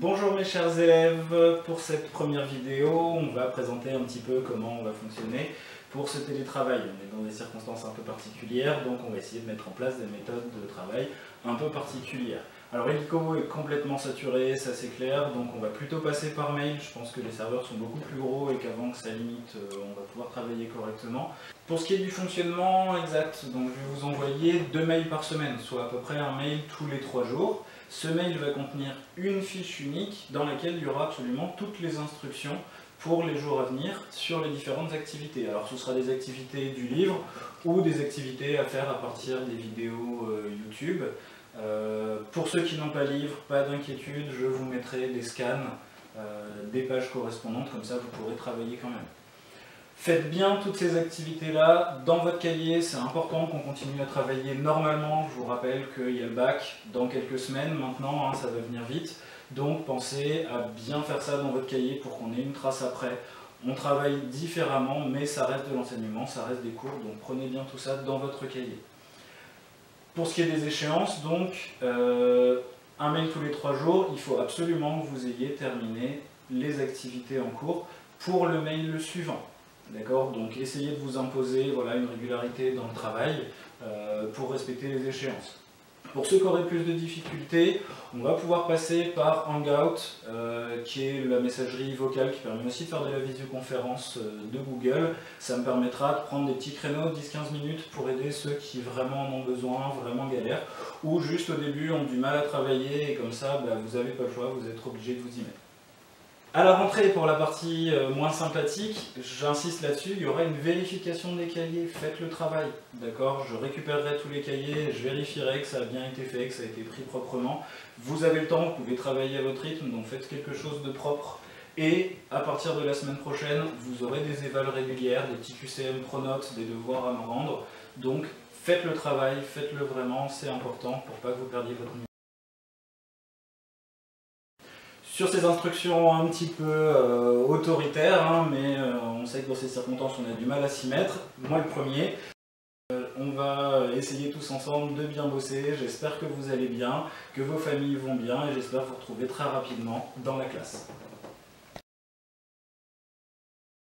Bonjour mes chers élèves, pour cette première vidéo, on va présenter un petit peu comment on va fonctionner pour ce télétravail. On est dans des circonstances un peu particulières, donc on va essayer de mettre en place des méthodes de travail un peu particulières. Alors Helico est complètement saturé, ça c'est clair, donc on va plutôt passer par mail. Je pense que les serveurs sont beaucoup plus gros et qu'avant que ça limite, on va pouvoir travailler correctement. Pour ce qui est du fonctionnement exact, donc je vais vous envoyer 2 mails par semaine, soit à peu près un mail tous les 3 jours. Ce mail va contenir une fiche unique dans laquelle il y aura absolument toutes les instructions pour les jours à venir sur les différentes activités. Alors ce sera des activités du livre ou des activités à faire à partir des vidéos YouTube. Pour ceux qui n'ont pas livre, pas d'inquiétude, je vous mettrai des scans des pages correspondantes, comme ça vous pourrez travailler quand même. Faites bien toutes ces activités-là dans votre cahier, c'est important qu'on continue à travailler normalement. Je vous rappelle qu'il y a le bac dans quelques semaines maintenant, hein, ça va venir vite. Donc pensez à bien faire ça dans votre cahier pour qu'on ait une trace après. On travaille différemment, mais ça reste de l'enseignement, ça reste des cours, donc prenez bien tout ça dans votre cahier. Pour ce qui est des échéances, donc, un mail tous les 3 jours, il faut absolument que vous ayez terminé les activités en cours pour le mail le suivant. D'accord? Donc essayez de vous imposer voilà, une régularité dans le travail pour respecter les échéances. Pour ceux qui auraient plus de difficultés, on va pouvoir passer par Hangout, qui est la messagerie vocale qui permet aussi de faire de la visioconférence de Google. Ça me permettra de prendre des petits créneaux de 10-15 minutes pour aider ceux qui vraiment en ont besoin, vraiment galèrent, ou juste au début ont du mal à travailler et comme ça vous n'avez pas le choix, vous êtes obligé de vous y mettre. À la rentrée, pour la partie moins sympathique, j'insiste là-dessus, il y aura une vérification des cahiers, faites le travail, d'accord? Je récupérerai tous les cahiers, je vérifierai que ça a bien été fait, que ça a été pris proprement. Vous avez le temps, vous pouvez travailler à votre rythme, donc faites quelque chose de propre. Et à partir de la semaine prochaine, vous aurez des évals régulières, des petits QCM pronotes, des devoirs à me rendre. Donc faites le travail, faites-le vraiment, c'est important pour pas que vous perdiez votre niveau. Sur ces instructions un petit peu autoritaires, hein, mais on sait que dans ces circonstances on a du mal à s'y mettre, moi le premier. On va essayer tous ensemble de bien bosser, j'espère que vous allez bien, que vos familles vont bien et j'espère vous retrouver très rapidement dans la classe.